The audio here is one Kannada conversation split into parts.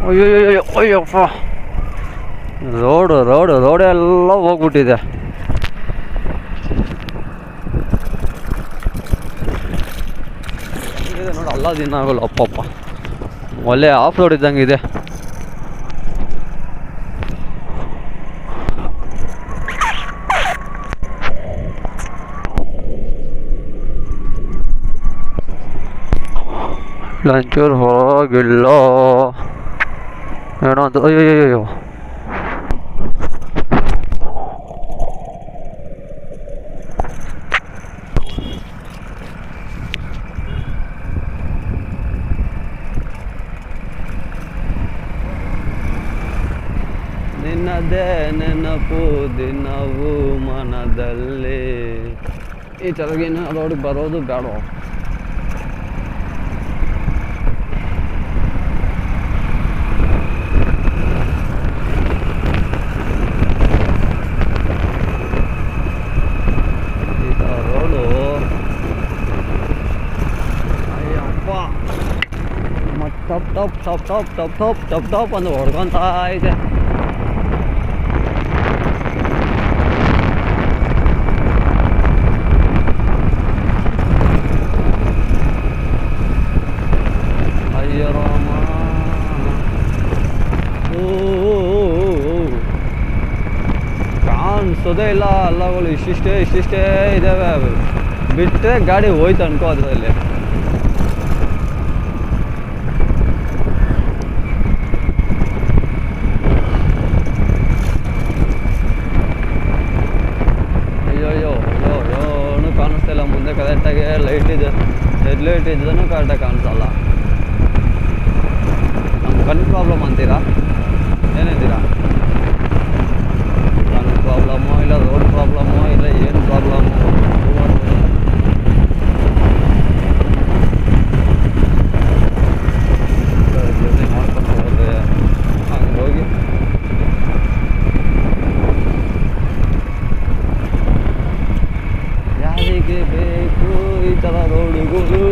ಅಯ್ಯೋ ಅಯ್ಯಪ್ಪ, ರೋಡೆಲ್ಲ ಹೋಗ್ಬಿಟ್ಟಿದೆ. ನೋಡಿ ಅಲ್ಲ ದಿನ ಆಗೋಲ್ಲ. ಅಪ್ಪಪ್ಪ, ಒಳ್ಳೆ ಆಫ್ ರೋಡ್ ಇದ್ದಂಗೆ ಇದೆ. ಲಂಚೂರು ಹೋಗಿಲ್ಲ ಏನೋ ಅಂತ. ಅಯ್ಯೋ ನಿನ್ನದೇ ನೆನಪು ದಿನವೂ ಮನದಲ್ಲಿ. ಈ ಥರಗಿನ ರೋಡಿಗೆ ಬರೋದು ಬೇಡ. ಈ ಥರ ರೋಡು ಅಯ್ಯಪ್ಪ ಟಪ್ ಟಪ್ ಟಪ್ ಟಪ್ ಟಪ್ ಟಪ್ ಟಪ್ ಟಪ್ ಅಂತ ಹೊಡ್ಕೊತಾ ಇದೆ. ಕಾಣಿಸೋದೇ ಇಲ್ಲ. ಅಲ್ಲಗಳು ಇಷ್ಟಿಷ್ಟೇ ಇದ್ದಾವೆ. ಬಿಟ್ಟರೆ ಗಾಡಿ ಹೋಯ್ತು ಅನ್ಕೋ ಅದರಲ್ಲಿ. ಅಯ್ಯೋ ಏನೂ ಕಾಣಿಸ್ತಾ ಇಲ್ಲ. ಮುಂದೆ ಕರೆಕ್ಟಾಗಿ ಲೈಟ್ ಇದೆ, ಹೆಡ್ಲೈಟ್ ಇದ್ರೂ ಕರೆಕ್ಟಾಗಿ ಕಾಣಿಸಲ್ಲ. ನಮ್ಮ ಕಣ್ಣು ಪ್ರಾಬ್ಲಮ್ ಅಂತೀರಾ? ಏನಿದ್ದೀರಾ? ಕಣ್ಣು ಪ್ರಾಬ್ಲಮ್ಮೋ ಇಲ್ಲ ರೋಡ್ ಪ್ರಾಬ್ಲಮ್ಮೋ ಇಲ್ಲ ಏನು ಪ್ರಾಬ್ಲಮ್ಮು? ಜರ್ನಿ ಮಾಡ್ಕೊಂಡು ಹೋದರೆ ಹಂಗೆ ಹೋಗಿ ಯಾರಿಗೆ ಬೇಕು ಈ ಥರ ರೋಡುಗಳು?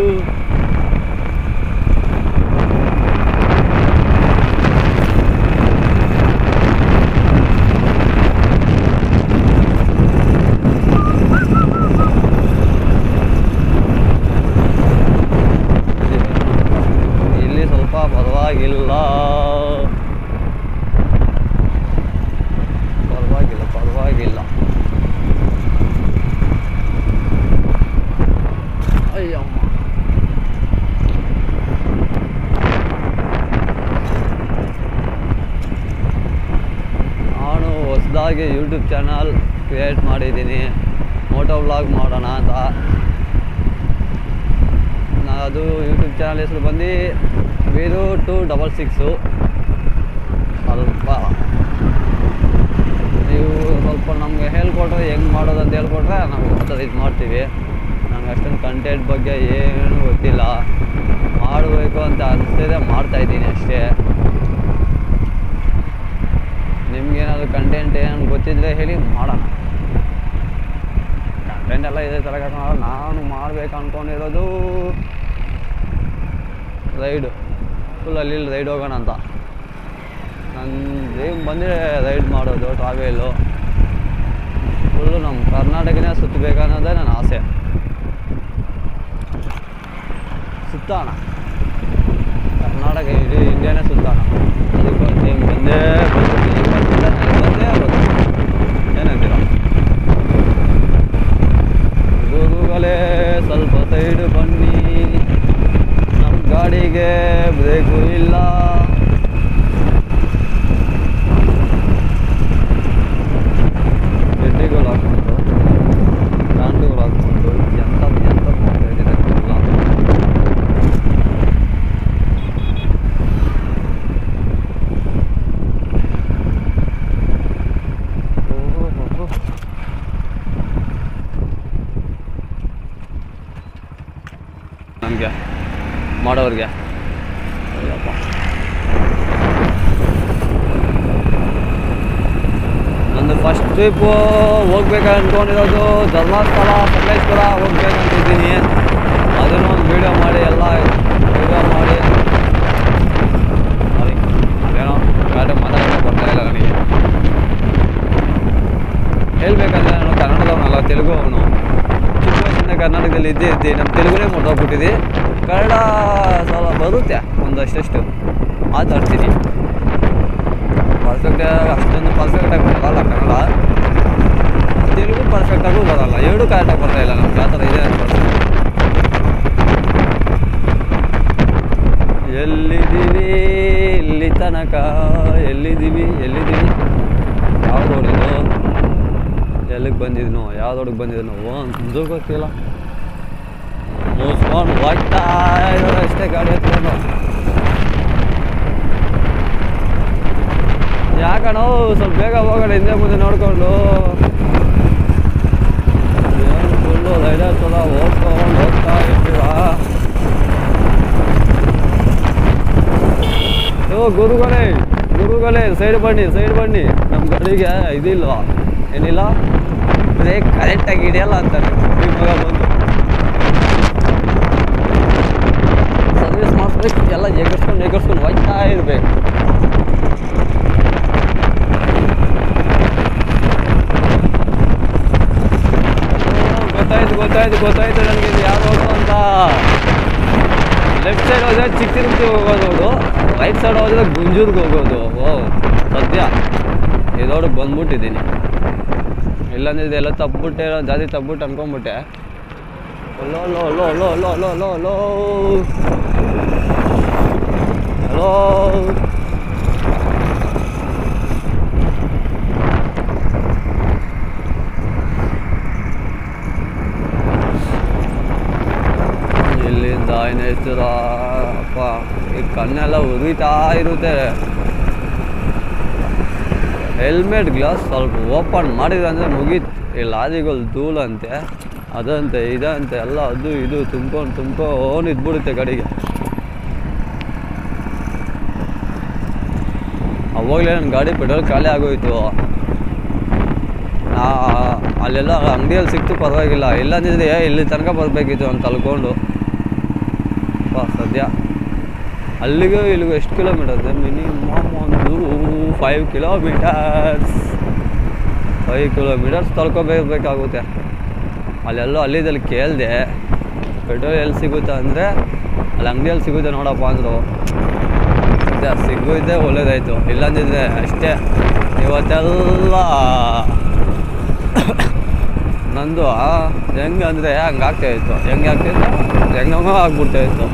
ಪರವಾಗಿಲ್ಲ. ಅಯ್ಯಮ್ಮ, ನಾನು ಹೊಸದಾಗಿ ಯೂಟ್ಯೂಬ್ ಚಾನಲ್ ಕ್ರಿಯೇಟ್ ಮಾಡಿದ್ದೀನಿ. ಮೋಟೋ ವ್ಲಾಗ್ ಮಾಡೋಣ ಅಂತ. ಅದು ಯೂಟ್ಯೂಬ್ ಚಾನಲ್ ಹೆಸರು ಬಂದು ವೀರು 266. ನೀವು ಸ್ವಲ್ಪ ನಮಗೆ ಹೇಳ್ಕೊಟ್ರೆ ಹೆಂಗೆ ಮಾಡೋದು ಅಂತ ಹೇಳ್ಕೊಟ್ರೆ ನಾವು ಅದು ಇದು ಮಾಡ್ತೀವಿ. ನಂಗೆ ಅಷ್ಟೊಂದು ಕಂಟೆಂಟ್ ಬಗ್ಗೆ ಏನೂ ಗೊತ್ತಿಲ್ಲ. ಮಾಡಬೇಕು ಅಂತ ಅನಿಸ್ತಿದೆ, ಮಾಡ್ತಾಯಿದ್ದೀನಿ ಅಷ್ಟೇ. ನಿಮ್ಗೇನಾದರೂ ಕಂಟೆಂಟ್ ಏನು ಗೊತ್ತಿದ್ರೆ ಹೇಳಿ, ಮಾಡೋಣ. ಕಂಟೆಂಟ್ ಎಲ್ಲ ಇದೇ ಥರ ನಾನು ಮಾಡಬೇಕು ಅಂದ್ಕೊಂಡಿರೋದು ರೈಡು. ಫುಲ್ ಅಲ್ಲಿ ರೈಡ್ ಹೋಗೋಣ ಅಂತ. ನನ್ನ ಡ್ರೀಮ್ ಬಂದರೆ ರೈಡ್ ಮಾಡೋದು, ಟ್ರಾವೆಲು ಫುಲ್ಲು ನಮ್ಮ ಕರ್ನಾಟಕನೇ ಸುತ್ತಬೇಕನ್ನೋದೇ ನನ್ನ ಆಸೆ. ಸುತ್ತಾಣ ಕರ್ನಾಟಕ, ಇಡೀ ಇಂಡಿಯಾನೇ ಸುತ್ತಾಣ. ಅದಕ್ಕೆ ಡ್ರೀಮ್ ಬಂದೇ ಏನಂತೀರ? ಗುರುಗಳೇ ಸ್ವಲ್ಪ ಸೈಡು ಬನ್ನಿ, ನಮ್ಮ ಗಾಡಿಗೆ ಬ್ರೇಕು ಇಲ್ಲ. ಗೆಡ್ಡೆಗಳು ಹಾಕ್ಕೊಂಡು ಬ್ಯಾಂಡ್ಗಳು ಹಾಕ್ಕೊಂಡು ಎಂತ ಮಾಡ್ತಾಯಿದ್ದೀರ ಎಲ್ಲ. ನಮಗೆ ಮಾಡೋರಿಗೆ ಅಯ್ಯಪ್ಪ, ನಂದು ಫಸ್ಟ್ ಟ್ರಿಪ್ಪು ಹೋಗ್ಬೇಕು ಅಂದ್ಕೊಂಡಿರೋದು ಧರ್ಮಸ್ಥಳ, ಸಕಲೇಶ್ವರ ಹೋಗ್ಬೇಕಂತಿದ್ದೀನಿ. ಅದನ್ನು ಒಂದು ವೀಡಿಯೋ ಮಾಡಿ ಎಲ್ಲ ವೀಡಿಯೋ ಮಾಡಿ ಎದ್ದಿ ನಮ್ಮ ತೆಲುಗುನೇ ಮುಟ್ಟೋಗ್ಬಿಟ್ಟಿದ್ದಿ. ಕನ್ನಡ ಸ್ವಲ್ಪ ಬರುತ್ತೆ ಒಂದಷ್ಟು ಮಾತಾಡ್ತೀನಿ. ಪರ್ಫೆಕ್ಟಾಗಿ ಅಷ್ಟೊಂದು ಪರ್ಫೆಕ್ಟಾಗಿ ಬರಲ್ಲ ಕನ್ನಡ, ತೆಲುಗು ಪರ್ಫೆಕ್ಟಾಗೂ ಬರಲ್ಲ, ಎರಡೂ ಕರೆಕ್ಟಾಗಿ ಬರ್ತಾ ಇಲ್ಲ ನಮ್ಗೆ. ಆ ಥರ ಇದೆ ಅನ್ಸುತ್ತೆ. ಎಲ್ಲಿದ್ದೀವಿ ಇಲ್ಲಿ ತನಕ, ಎಲ್ಲಿದ್ದೀವಿ ಯಾವ್ದು ಹೊಡಿದು ಎಲ್ಲಿಗೆ ಬಂದಿದ್ನು, ಯಾವ್ದು ಹೊಡಿಗೆ ಬಂದಿದ್ನು ಒಂದು ಗೊತ್ತಿಲ್ಲ. ಮುಸ್ಕೊಂಡು ಹೋಗ್ತಾ ಇರೋದು ಅಷ್ಟೇ ಗಾಡಿ ಎತ್ಕೊಂಡು. ಯಾಕಣೋ ಸ್ವಲ್ಪ ಬೇಗ ಹೋಗೋಣ, ಹಿಂದೆ ಮುಂದೆ ನೋಡಿಕೊಂಡು. ಏನು ಫುಲ್ಲು ರೈಡರ್ಸ್ ಎಲ್ಲ ಓದ್ಕೊಂಡು ಹೋಗ್ತಾ ಇರ್ತೀವ. ಗುರುಗಳೇ ಸೈಡ್ ಬನ್ನಿ. ನಮ್ಮ ಗಾಡಿಗೆ ಇದಿಲ್ವಾ, ಏನಿಲ್ಲ ಬ್ರೇಕ್ ಕರೆಕ್ಟಾಗಿ ಹಿಡಿಯಲ್ಲ ಅಂತಾನೆ ಈ ಮಗ ಬಂದು. ಸರ್ವಿಸ್ ಮಾಡಿಸ್ಬೇಕು, ಎಲ್ಲ ಎಗರ್ಸ್ಕೊಂಡು ಹೋಗ್ತಾ ಇರ್ಬೇಕು. ಗೊತ್ತಾಯ್ತು ನನಗೆ ಇದು ಯಾರು ಹೋಗೋ ಅಂತ. ಲೆಫ್ಟ್ ಸೈಡ್ ಹೋದ್ರೆ ಚಿಕ್ಕ ತಿರುಪತಿ ಹೋಗೋದು, ರೈಟ್ ಸೈಡ್ ಹೋದ್ರೆ ಗುಂಜೂರ್ಗೆ ಹೋಗೋದು. ಸದ್ಯ ಇದೋಡಕ್ಕೆ ಬಂದ್ಬಿಟ್ಟಿದ್ದೀನಿ. ಇಲ್ಲಾಂದ್ರೆ ಇದೆಲ್ಲ ತಪ್ಪಿಬಿಟ್ಟೆ, ಜಾತಿ ತಪ್ಪಿಬಿಟ್ಟು ಅನ್ಕೊಂಬಿಟ್ಟೆ. ಹಲೋ ಇಲ್ಲಿಂದ ಏನು ಹೇಳ್ತೀರ ಅಪ್ಪ, ಈ ಕಣ್ಣೆಲ್ಲ ಉರಿತಾ ಇರುತ್ತೆ. ಹೆಲ್ಮೆಟ್ ಗ್ಲಾಸ್ ಸ್ವಲ್ಪ ಓಪನ್ ಮಾಡಿದ್ರೆ ಅಂದರೆ ಮುಗೀತು. ಈ ಲಾರಿಗಳು ಧೂಳಂತೆ, ಅದಂತೆ ಇದಂತೆ ಎಲ್ಲ ಅದು ಇದು ತುಂಬ್ಕೊಂಡು ಇದ್ಬಿಡುತ್ತೆ ಗಾಡಿಗೆ. ಅವಾಗಲೇ ನನ್ನ ಗಾಡಿ ಪೆಟ್ರೋಲ್ ಖಾಲಿ ಆಗೋಯ್ತು. ಅಲ್ಲೆಲ್ಲ ಅಂಗಡಿಯಲ್ಲಿ ಸಿಕ್ತು ಪರವಾಗಿಲ್ಲ, ಇಲ್ಲಾಂದಿದ್ರೆ ಇಲ್ಲಿ ತನಕ ಬರಬೇಕಿತ್ತು ಅಂತ ಅಲ್ಕೊಂಡು. ಸದ್ಯ ಅಲ್ಲಿಗೂ ಇಲ್ಲಿಗೂ ಎಷ್ಟು ಕಿಲೋಮೀಟರ್ ಇದೆ? ಮಿನಿಮಮ್ ಒಂದು 5 ಕಿಲೋಮೀಟರ್ಸ್ ತಳ್ಕೊಬೇಕಾಗುತ್ತೆ. ಅಲ್ಲಿದ್ದಲ್ಲಿ ಕೇಳಿದೆ ಪೆಟ್ರೋಲ್ ಎಲ್ಲಿ ಸಿಗುತ್ತೆ ಅಂದರೆ, ಅಲ್ಲಿ ಅಂಗಡಿಯಲ್ಲಿ ಸಿಗುತ್ತೆ ನೋಡಪ್ಪ ಅಂದರು. ಸದ್ಯ ಸಿಗುತ್ತೆ, ಒಳ್ಳೇದಾಯಿತು. ಇಲ್ಲಾಂದಿದ್ರೆ ಅಷ್ಟೇ ಇವತ್ತೆಲ್ಲ ನಂದು ಹೆಂಗೆ ಅಂದರೆ ಹಂಗೆ ಆಗ್ತಾಯಿತ್ತು, ಹೆಂಗೋ ಆಗ್ಬಿಡ್ತಾಯಿತ್ತು.